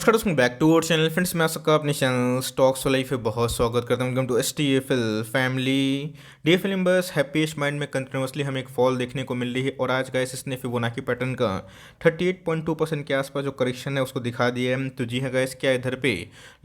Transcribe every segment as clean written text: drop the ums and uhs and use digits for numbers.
नमस्कार दोस्तों, back to our channel. Friends, मैं आप सबका अपने चैनल स्टॉक्स वाला पे बहुत स्वागत करता हूँ। Welcome to STFL family. DFL members happiest mind में कंटिन्यूसली हमें एक फॉल देखने को मिल रही है और आज गाइस इसने फिबोनाची पैटर्न का 38.2% के आसपास जो करेक्शन है उसको दिखा दिया है। तो जी हाँ गाइस, क्या इधर पे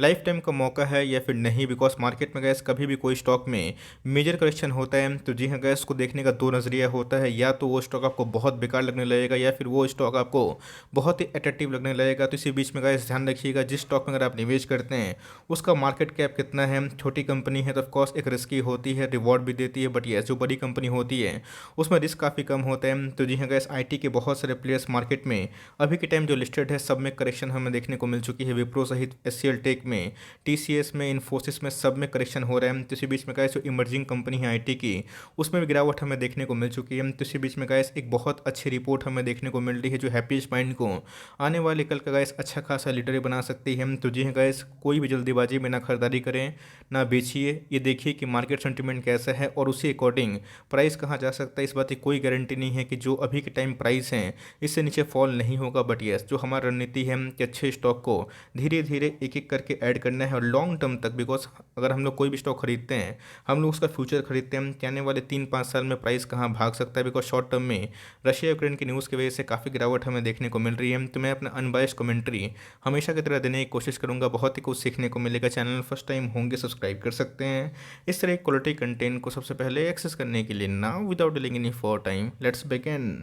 लाइफ टाइम का मौका है या फिर नहीं? बिकॉज मार्केट में गाइस कभी भी कोई स्टॉक में मेजर करेक्शन होता है तो जी हाँ गाइस, उसको देखने का दो नज़रिया होता है। या तो वो स्टॉक आपको बहुत बेकार लगने लगेगा या फिर वो स्टॉक आपको बहुत ही अट्रैक्टिव लगने लगेगा। तो इसी बीच में गाइस ध्यान रखिएगा, जिस स्टॉक में अगर आप निवेश करते हैं उसका मार्केट कैप कितना है। छोटी कंपनी है तो ऑफकोर्स एक रिस्की होती है, रिवॉर्ड भी देती है, बट ये जो बड़ी कंपनी होती है उसमें रिस्क काफ़ी कम होता है। तो जी हाँ गाइस, IT के बहुत सारे प्लेयर्स मार्केट में अभी के टाइम जो लिस्टेड है सब में करेक्शन हमें देखने को मिल चुकी है। विप्रो सहित SCL टेक में, TCS में, इन्फोसिस में, सब में करेक्शन हो रहा है। तो इसी बीच में गाइस जो इमर्जिंग कंपनी है IT की, उसमें भी गिरावट हमें देखने को मिल चुकी है। तो इसी बीच में गाइस एक बहुत अच्छी रिपोर्ट हमें देखने को मिल रही है जो हैप्पीएस्ट माइंड को आने वाले कल का गाइस अच्छा खासा लीडर बना सकती है। तो जी हाँ गाइस, कोई भी जल्दीबाजी में ना खरीदारी करें ना बेचिए। ये देखिए कि मार्केट सेंटीमेंट कैसा है और उसी अकॉर्डिंग प्राइस कहाँ जा सकता है। इस बात की कोई गारंटी नहीं है कि जो अभी के टाइम प्राइस हैं इससे नीचे फॉल नहीं होगा। बट यस, जो हमारी रणनीति है कि अच्छे स्टॉक को धीरे धीरे एक एक करके ऐड करना है और लॉन्ग टर्म तक। बिकॉज अगर हम लोग कोई भी स्टॉक खरीदते हैं, हम लोग उसका फ्यूचर खरीदते हैं कि आने वाले 3-5 साल में प्राइस कहाँ भाग सकता है। बिकॉज शॉर्ट टर्म में रशिया यूक्रेन की न्यूज़ की वजह से काफ़ी गिरावट हमें देखने को मिल रही है। तो मैं अपना अनबायस्ड कमेंट्री हमेशा की तरह देने की कोशिश करूंगा। बहुत ही कुछ सीखने को मिलेगा। चैनल फर्स्ट टाइम होंगे सब्सक्राइब कर सकते हैं। इस तरह क्वालिटी कंटेंट को सबसे पहले एक्सेस करने के लिए now without delaying any for time let's begin.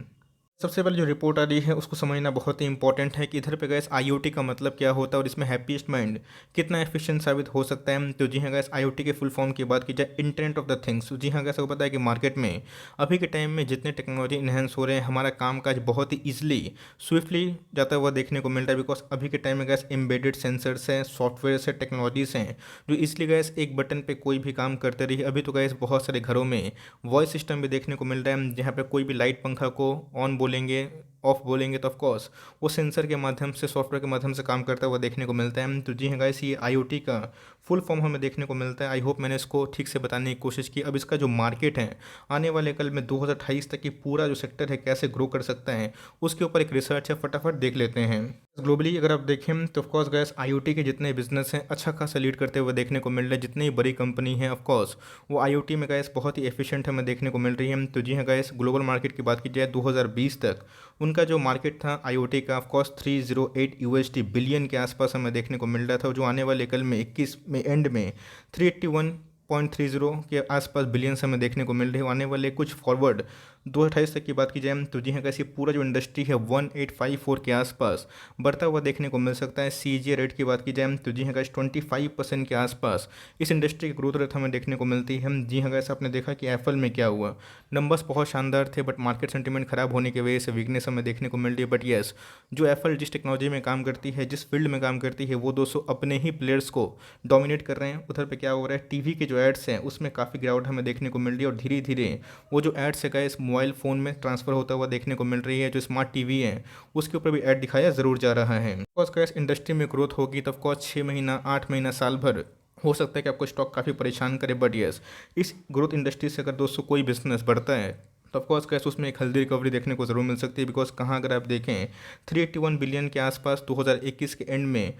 सबसे पहले जो रिपोर्ट आ रही है उसको समझना बहुत ही इंपॉर्टेंट है कि इधर पे गैस IoT का मतलब क्या होता है और इसमें हैप्पीएस्ट माइंड कितना एफिशिएंट साबित हो सकता है। तो जी हाँ गैस, IoT के फुल फॉर्म की बात की जाए, इंटरनेट ऑफ द थिंग्स। जी हाँ गैस, आपको पता है कि मार्केट में अभी के टाइम में जितने टेक्नोलॉजी इन्हेंस हो रहे हैं, हमारा काम काज बहुत ही ईजिली स्विफ्टली जाता हुआ देखने को मिल रहा है। बिकॉज अभी के टाइम में गैस एम्बेडेड सेंसर्स हैं, सॉफ्टवेयर है, टेक्नोलॉजीज हैं जो इसलिए गैस एक बटन पे कोई भी काम करते रही। अभी तो गैस बहुत सारे घरों में वॉइस सिस्टम भी देखने को मिल रहा है जहाँ पे कोई भी लाइट पंखा को ऑन बोलेंगे, ऑफ बोलेंगे तो ऑफकोर्स वो सेंसर के माध्यम से, सॉफ्टवेयर के माध्यम से काम करता हुआ देखने को मिलता है। तो जी हाँ गाइस, ये IoT का फुल फॉर्म हमें देखने को मिलता है। आई होप मैंने इसको ठीक से बताने की कोशिश की। अब इसका जो मार्केट है आने वाले कल में 2028 तक की पूरा जो सेक्टर है कैसे ग्रो कर सकता है उसके ऊपर एक रिसर्च है, फटाफट देख लेते हैं। ग्लोबली अगर आप देखें तो ऑफकोर्स गैस IoT के जितने बिजनेस हैं अच्छा खासा लीड करते हुए देखने को मिल रहे हैं। जितनी बड़ी कंपनी है ऑफकोर्स वो IoT में गैस बहुत ही एफिशिएंट हमें देखने को मिल रही है। तो जी हाँ गैस, ग्लोबल मार्केट की बात की जाए 2020 तक उनका जो मार्केट था IoT का ऑफकोर्स 308 USD बिलियन के आसपास हमें देखने को मिल रहा था, जो आने वाले कल में 21 में एंड में 381.30 के आसपास बिलियंस हमें देखने को मिल रहे हैं। आने वाले कुछ फॉरवर्ड 2028 तक की बात की जाए तो जी हाँ कैसे पूरा जो इंडस्ट्री है 1854 के आसपास बढ़ता हुआ देखने को मिल सकता है। CAGR रेट की बात की जाए तो जी हाँ गैस 25% के आसपास इस इंडस्ट्री की ग्रोथ रेट हमें देखने को मिलती है। जी हाँ गैस, आपने देखा कि एप्पल में क्या हुआ, नंबर्स बहुत शानदार थे बट मार्केट सेंटीमेंट खराब होने की वजह से वीकनेस हमें देखने को मिल रही है। बट येस, जो एप्पल जिस टेक्नोलॉजी में काम करती है, जिस फील्ड में काम करती है, वो दोस्तों अपने ही प्लेयर्स को डोमिनेट कर रहे हैं। उधर पे क्या हो रहा है, टीवी के जो एड्स हैं उसमें काफ़ी गिरावट हमें देखने को मिल रही है और धीरे धीरे वो जो एड्स है गैस मोबाइल फ़ोन में ट्रांसफ़र होता हुआ देखने को मिल रही है। जो स्मार्ट टीवी है उसके ऊपर भी ऐड दिखाया ज़रूर जा रहा है। ऑफकोर्स गैस, इंडस्ट्री में ग्रोथ होगी तो ऑफकोर्स 6 महीना, 8 महीना, साल भर हो सकता है कि आपको स्टॉक काफ़ी परेशान करे। बट यस, इस ग्रोथ इंडस्ट्री से अगर दोस्तों कोई बिजनेस बढ़ता है तो ऑफकोर्स कैसे उसमें एक हेल्दी रिकवरी देखने को ज़रूर मिल सकती है। बिकॉज कहाँ अगर आप देखें 381 बिलियन के आसपास 2021 के एंड में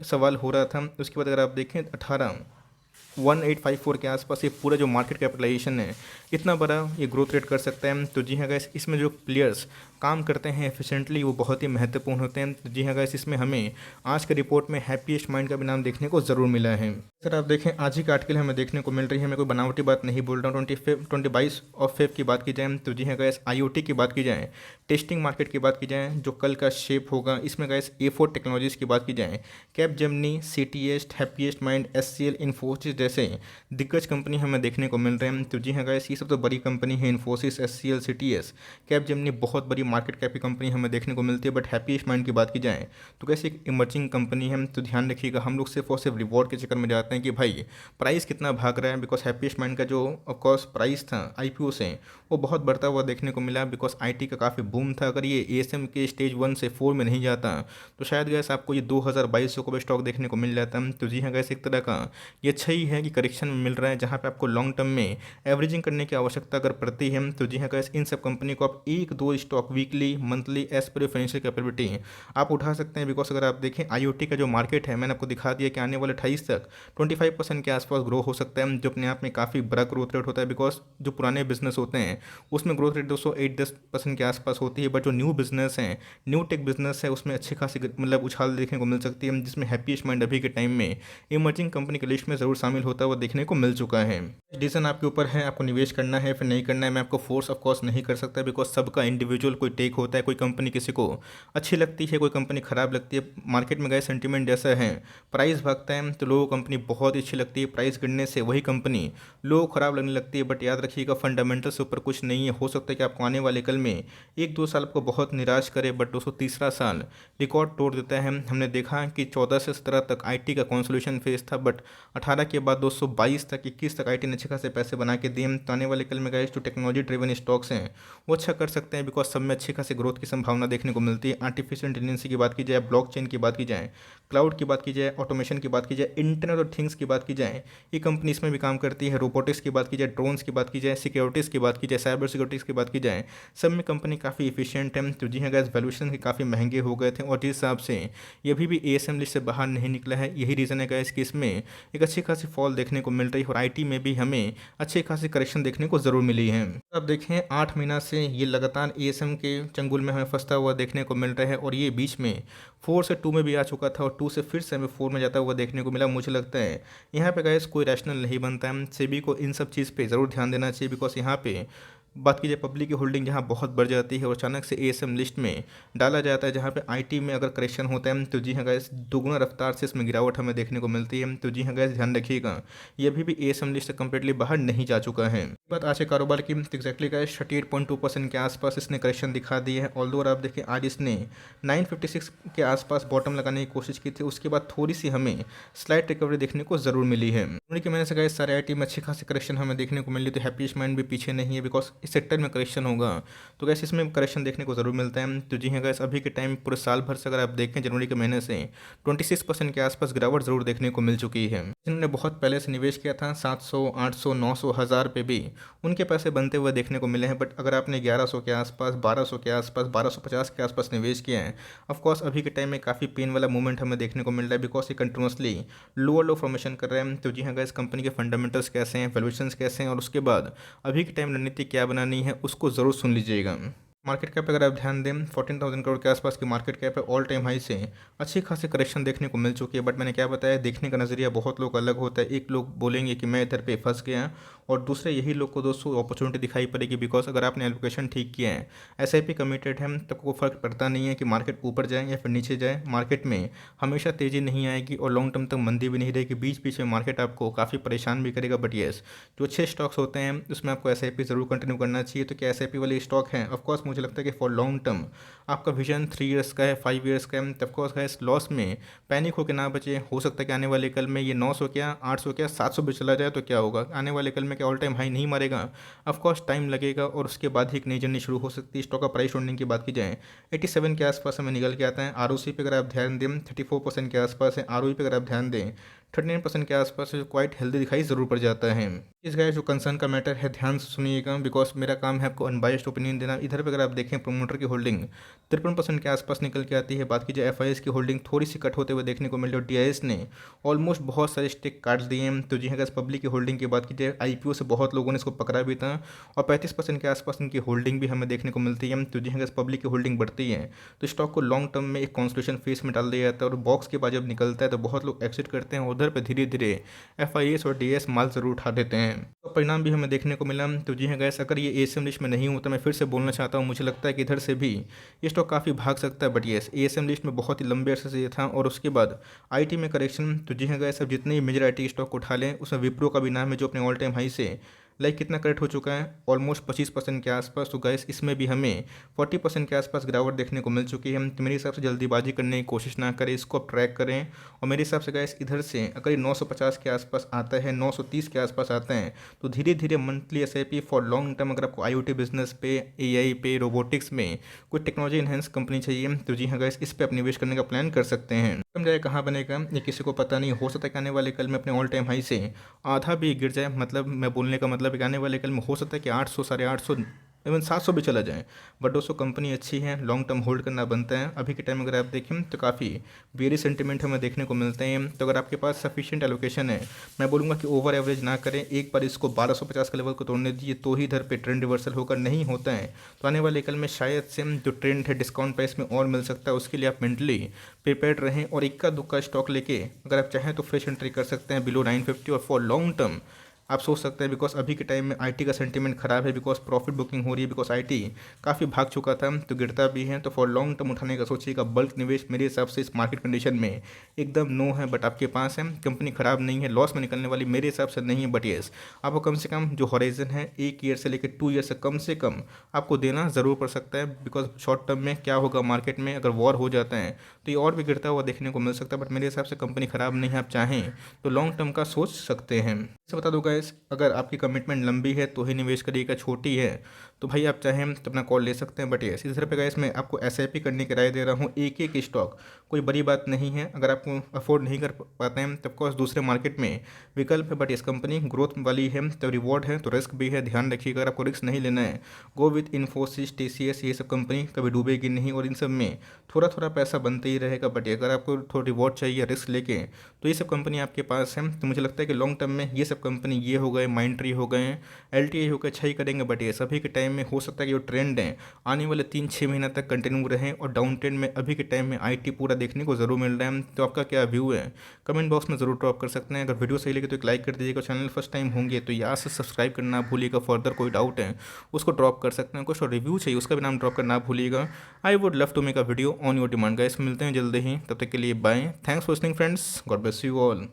सवाल हो रहा था। उसके बाद अगर आप देखें 18 के आसपास ये पूरा जो मार्केट कैपिटलाइजेशन है इतना बड़ा ये ग्रोथ रेट कर सकता है। तो जी हाँ गैस, इसमें जो प्लेयर्स काम करते हैं एफिशिएंटली वो बहुत ही महत्वपूर्ण होते हैं। तो जी हाँ गैस, इसमें हमें आज के रिपोर्ट में हैप्पीएस्ट माइंड का भी नाम देखने को ज़रूर मिला है। सर आप देखें आज ही का आर्टिकल हमें देखने को मिल रही है। मैं कोई बनावटी बात नहीं बोल रहा हूँ। 22 की बात की जाए तो जी हाँ गैस, IoT की बात की जाए, टेस्टिंग मार्केट की बात की जाए, जो कल का शेप होगा इसमें गैस A4 टेक्नोलॉजीज़ की बात की जाए, Capgemini, CTS, happiest mind, SCL, Infosys जैसे दिग्गज कंपनी हमें देखने को मिल रहे हैं। तो जी हाँ गैस, ये सब तो बड़ी कंपनी है, इन्फोसिस, SCL, CTS, कैपजेमिनी बहुत बड़ी मार्केट कैप की कंपनी हमें देखने को मिलती है। बट हैप्पीएस्ट माइंड की बात की जाए तो कैसे एक इमर्जिंग कंपनी है। तो ध्यान रखिएगा, हम लोग सिर्फ और सिर्फ रिवॉर्ड के चक्कर में जाते हैं कि भाई प्राइस कितना भाग रहा है। बिकॉज हैप्पीएस्ट माइंड का जो ऑफकोर्स प्राइस था IPO से वो बहुत बढ़ता हुआ देखने को मिला। बिकॉज IT का काफ़ी बूम था। अगर ये ASM के स्टेज 1 से 4 में नहीं जाता तो शायद गैस आपको ये 2022 को भी स्टॉक देखने को मिल जाता। तो जी हाँ गैस, एक तरह का ये अच्छा ही है है कि करेक्शन में मिल रहा है, जहाँ पे आपको लॉन्ग टर्म में एवरेजिंग करने की आवश्यकता अगर पड़ती है तो जी हाँ गाइस, इन सब कंपनी को आप एक दो stock weekly monthly as per financial capability आप उठा सकते हैं। बिकॉज अगर आप देखें आईओटी का जो मार्केट है, मैंने आपको दिखा दिया कि आने वाले 28 तक 25% के आसपास ग्रो हो सकता है, जो अपने आप में काफ़ी बड़ा ग्रोथ रेट होता है। बिकॉज जो पुराने बिजनेस होते हैं उसमें ग्रोथ रेट 208-10% के आसपास होती है, बट जो न्यू बिजनेस है, न्यू टेक बिजनेस है, उसमें अच्छी खासी मतलब उछाल देखने को मिल सकती है, जिसमें हैप्पीएस्ट माइंड अभी के टाइम में इमर्जिंग कंपनी की लिस्ट में ज़रूर शामिल होता हुआ देखने को मिल चुका है। डिसीजन आपके ऊपर है, आपको निवेश करना है फिर नहीं करना है। मैं आपको फोर्स ऑफ कोर्स नहीं कर सकता, बिकॉज सबका इंडिविजुअल कोई टेक होता है। कोई कंपनी किसी को अच्छी लगती है, कोई कंपनी खराब लगती है। मार्केट में गए सेंटीमेंट जैसा है, प्राइस भागता है तो लोगों को कंपनी बहुत ही अच्छी लगती है, प्राइस गिरने से वही कंपनी लोगों को खराब लगने लगती है। बट याद रखिएगा, फंडामेंटल से ऊपर कुछ नहीं है। हो सकता है कि आपको आने वाले कल में एक दो साल आपको बहुत निराश करे, बट दोस्तों तीसरा साल रिकॉर्ड तोड़ देता है। हमने देखा कि 14 से 17 तक आईटी का कंसोलिडेशन फेज था, बट 18 के बाद 222 तक 21 तक आईटी ने अच्छे खासे पैसे बना के दिए। तो आने वाले कल में गाइस जो टेक्नोलॉजी ड्रिवन स्टॉक्स हैं वो अच्छा कर सकते हैं, बिकॉज सब में अच्छी खासी ग्रोथ की संभावना देखने को मिलती है। आर्टिफिशियल इंटेलिजेंस की बात की जाए, ब्लॉकचेन की बात की जाए, क्लाउड की बात की जाए, ऑटोमेशन की बात की जाए, इंटरनेट ऑफ थिंग्स की बात की जाए, ये कंपनी इसमें भी काम करती है। रोबोटिक्स की बात की जाए, ड्रोन्स की बात की जाए, सिक्योरिटीज़ की बात की जाए, साइबर सिक्योरिटीज़ की बात की जाए, सब में कंपनी काफ़ी इफिशियंट है। तो जी हाँ गाइस, वैल्यूएशन के काफ़ी महंगे हो गए थे और जिस हिसाब से ये अभी भी एएसएम लिस्ट से बाहर नहीं निकला है, यही रीज़न है गाइस कि इसमें एक अच्छी खासी फॉल देखने को मिल रही है और आईटी में भी हमें अच्छी खासी करेक्शन देखने को ज़रूर मिली है। अब देखें 8 महीना से ये लगातार एएसएम के चंगुल में हमें फंसता हुआ देखने को मिल रहा है और ये बीच में 4 से 2 में भी आ चुका था और 2 से फिर से हमें 4 में जाता हुआ देखने को मिला। मुझे लगता है यहाँ पे गाइस कोई रैशनल नहीं बनता है, सेबी को इन सब चीज़ पे ज़रूर ध्यान देना चाहिए। बिकॉज यहाँ पे बात की जाए पब्लिक की होल्डिंग जहाँ बहुत बढ़ जाती है और अचानक से एएसएम लिस्ट में डाला जाता है, जहाँ पे आईटी में अगर करेक्शन होता है तो जी हाँ गाइस दोगुना रफ्तार से इसमें गिरावट हमें देखने को मिलती है। तो जी हाँ गाइस ध्यान रखिएगा, ये अभी भी एएसएम लिस्ट से कम्प्लीटली बाहर नहीं जा चुका है। बात आज के कारोबार की एक्जैक्टली गाइस 38.2% के आसपास इसने करेक्शन दिखा दी है। ऑल्दो आप देखें आज इसने 956 के आसपास बॉटम लगाने की कोशिश की थी, उसके बाद थोड़ी सी हमें स्लाइट रिकवरी देखने को ज़रूर मिली है। उन्हीं की मैंने से गाइस सारे आईटी में अच्छी खासी करेक्शन हमें देखने को मिली, तो हैप्पीएस्ट माइंड भी पीछे नहीं है। बिकॉज इस सेक्टर में करेक्शन होगा तो गैस इसमें करेक्शन देखने को ज़रूर मिलता है। तो जी हाँ गैस अभी के टाइम पूरे साल भर से अगर आप देखें जनवरी के महीने से 26% के आसपास गिरावट ज़रूर देखने को मिल चुकी है। जिन्होंने बहुत पहले से निवेश किया था 700, 800, 900, 1000 पे भी उनके पैसे बनते हुए देखने को मिले हैं। बट अगर आपने 1100 के आसपास, 1200 के आसपास, 1250 के आसपास निवेश किया है, ऑफकोर्स अभी के टाइम में काफ़ी पेन वाला मूवमेंट हमें देखने को मिल रहा है। बिकॉज ये कंटिन्यूसली लोअर लो फॉर्मेशन कर रहे हैं। तो जी हाँ गैस कंपनी के फंडामेंटल्स कैसे हैं, वैल्यूएशंस कैसे हैं और उसके बाद अभी के टाइम रणनीति क्या बनानी है उसको ज़रूर सुन लीजिएगा। मार्केट कैप अगर आप ध्यान दें 14,000 करोड़ के आसपास की मार्केट कैप है, ऑल टाइम हाई से अच्छी खासी करेक्शन देखने को मिल चुकी है। बट मैंने क्या बताया, देखने का नज़रिया बहुत लोग अलग होता है। एक लोग बोलेंगे कि मैं इधर पे फंस गया और दूसरे यही लोग को दोस्तों अपॉर्चुनिटी दिखाई पड़ेगी। बिकॉज अगर आपने एलोकेशन ठीक किया है, एसआईपी कमिटेड है, तब कोई फर्क पड़ता नहीं है कि मार्केट ऊपर जाए या फिर नीचे जाए। मार्केट में हमेशा तेज़ी नहीं आएगी और लॉन्ग टर्म तक मंदी भी नहीं रहेगी। बीच बीच में मार्केट आपको काफ़ी परेशान भी करेगा। बट येस, जो अच्छे स्टॉक्स होते हैं उसमें आपको एसआईपी ज़रूर कंटिन्यू करना चाहिए। तो क्या एसआईपी वाले स्टॉक हैं? ऑफकोर्स मुझे लगता है कि फॉर लॉन्ग टर्म आपका विजन 3 ईयर्स का है, 5 ईयर्स का है, तब कोर्स इस लॉस में पैनिक होकर ना बचे। हो सकता है कि आने वाले कल में ये 900 क्या, 800 क्या, 700 भी चला जाए तो क्या होगा? आने वाले कल में क्या ऑल टाइम हाई नहीं मारेगा? ऑफकोर्स टाइम लगेगा और उसके बाद ही एक नई जर्नी शुरू हो सकती है। स्टॉक का प्राइस होल्डिंग की बात की जाए 87 के आसपास हमें निकल के आता है। आरओसी पे अगर आप ध्यान दें 34% के आसपास है। आरओई पे अगर आप ध्यान दें 39% के आसपास क्वाइट हेल्दी दिखाई ज़रूर पड़ जाता है। इस गाइस जो कंसर्न का मैटर है ध्यान से सुनिएगा, बिकॉज मेरा काम है आपको अनबायस्ड ओपिनियन देना। इधर पे अगर आप देखें प्रोमोटर की होल्डिंग 53% के आसपास निकल के आती है। बात की जाए एफआईएस की होल्डिंग थोड़ी सी कट होते हुए देखने को मिली और डीआईएस ने ऑलमोस्ट बहुत सारे स्टेक काट दिए हैं। तो जी हाँ गाइस पब्लिक की होल्डिंग की बात की जाए आईपीओ से बहुत लोगों ने इसको पकड़ा भी था और 35% के आसपास इनकी होल्डिंग भी हमें देखने को मिलती है। तो जी हाँ गाइस पब्लिक की होल्डिंग बढ़ती है तो स्टॉक को लॉन्ग टर्म में एक कॉन्सोलिडेशन फेस में डाल दिया जाता है और बॉक्स के बाद जब निकलता है तो बहुत लोग एक्सिट करते हैं। उधर पर धीरे धीरे एफआईएस और डीएस माल जरूर उठा देते हैं। तो परिणाम भी हमें देखने को मिला। तो जी हाँ गाइस अगर ये एएसएम लिस्ट में नहीं होता, मैं फिर से बोलना चाहता हूँ, मुझे लगता है कि इधर से भी ये स्टॉक काफ़ी भाग सकता है। बट येस एएसएम लिस्ट में बहुत ही लंबे अरसे से ये था और उसके बाद आईटी में करेक्शन। तो जी हाँ गाइस अब जितने मेजर आईटी स्टॉक उठा लें उसमें विप्रो का भी नाम है जो अपने ऑल टाइम हाई से लाइक कितना करेक्ट हो चुका है, ऑलमोस्ट 25% के आसपास। तो गाइस इसमें भी हमें 40% के आसपास गिरावट देखने को मिल चुकी है। तो मेरे हिसाब से जल्दीबाजी करने की कोशिश ना करें, इसको आप ट्रैक करें। और मेरे हिसाब से गाइस इधर से अगर ये 950 के आसपास आता है, 930 के आसपास आता है, तो धीरे धीरे monthly SIP for long term अगर आपको आईओटी बिजनेस पे, एआई पे, रोबोटिक्स में कोई टेक्नोलॉजी इन्हेंस कंपनी चाहिए तो जी हाँ गाइस इस पे आप निवेश करने का प्लान कर सकते हैं। समझाए कहाँ बनेगा ये किसी को पता नहीं, हो सकता है कि आने वाले कल में अपने ऑल टाइम हाई से आधा भी गिर जाए। मतलब मैं बोलने का मतलब है कि आने वाले कल में हो सकता है कि 800, 850, इवन 700 भी चला जाए। बट दोस्तों कंपनी अच्छी है, लॉन्ग टर्म होल्ड करना बनता है। अभी के टाइम अगर आप देखें तो काफ़ी वेरी सेंटिमेंट हमें देखने को मिलते हैं। तो अगर आपके पास सफिशिएंट एलोकेशन है, मैं बोलूँगा कि ओवर एवरेज ना करें, एक बार इसको 1250 के लेवल को तोड़ने दीजिए तो ही इधर पे ट्रेंड रिवर्सल होकर नहीं होता है तो आने वाले कल में शायद से जो ट्रेंड है डिस्काउंट प्राइस में और मिल सकता है। उसके लिए आप मेंटली प्रिपेयर्ड रहें और इक्का दुक्का स्टॉक लेके अगर आप चाहें तो फ्रेश एंट्री कर सकते हैं बिलो 950। और फॉर लॉन्ग टर्म आप सोच सकते हैं, बिकॉज अभी के टाइम में आईटी का सेंटीमेंट खराब है, बिकॉज प्रॉफिट बुकिंग हो रही है, बिकॉज आईटी काफ़ी भाग चुका था तो गिरता भी है। तो फॉर लॉन्ग टर्म उठाने का सोचिएगा। बल्क निवेश मेरे हिसाब से इस मार्केट कंडीशन में एकदम नो है, बट आपके पास है, कंपनी खराब नहीं है, लॉस में निकलने वाली मेरे हिसाब से नहीं है। बट येस आपको कम से कम जो हॉराइजन है 1 ईयर से लेकर 2 ईयर से कम आपको देना ज़रूर पड़ सकता है। बिकॉज शॉर्ट टर्म में क्या होगा मार्केट में, अगर वॉर हो जाता है तो ये और भी गिरता हुआ देखने को मिल सकता है। बट मेरे हिसाब से कंपनी खराब नहीं है, आप चाहें तो लॉन्ग टर्म का सोच सकते हैं। इसे बता दो गाइस, अगर आपकी कमिटमेंट लंबी है तो ही निवेश करिएगा, छोटी है तो भाई आप चाहें तो अपना कॉल ले सकते हैं। बट ये इस तरह पे गाइस मैं आपको एसआईपी करने की राय दे रहा हूँ। एक एक स्टॉक कोई बड़ी बात नहीं है, अगर आपको अफोर्ड नहीं कर पाते हैं तब कोर्स दूसरे मार्केट में विकल्प है। बट इस कंपनी ग्रोथ वाली है तो रिवॉर्ड है तो रिस्क भी है, ध्यान रखिएगा। अगर आपको रिस्क नहीं लेना है, गो विथ इन्फोसिस, टीसीएस, ये सब कंपनी कभी डूबेगी नहीं और इन सब में थोड़ा थोड़ा पैसा बनते ही रहेगा। बट अगर आपको थोड़ा रिवॉर्ड चाहिए रिस्क लेके तो ये सब कंपनी आपके पास है। तो मुझे लगता है कि लॉन्ग टर्म में ये सब कंपनी, ये हो गए माइंड ट्री हो गए, एलटीआई हो गए, अच्छा ही करेंगे। बट ये सभी के टाइम में हो सकता है कि जो ट्रेंड है आने वाले 3-6 महीना तक कंटिन्यू रहें और डाउन ट्रेंड में अभी के टाइम में आईटी पूरा देखने को ज़रूर मिल रहा है। तो आपका क्या व्यू है कमेंट बॉक्स में ज़रूर ड्रॉप कर सकते हैं। अगर वीडियो सही लगे तो एक लाइक कर दीजिएगा, चैनल फर्स्ट टाइम होंगे तो यहाँ से सब्सक्राइब करना भूलिएगा। फर्दर कोई डाउट है उसको ड्रॉप कर सकते हैं, कुछ रिव्यू चाहिए उसका भी नाम ड्रॉप करना भूलिएगा। I would love to make a video on your demand guys. मिलते हैं जल्दी ही, तब तक के लिए bye. Thanks for listening friends, God bless you all.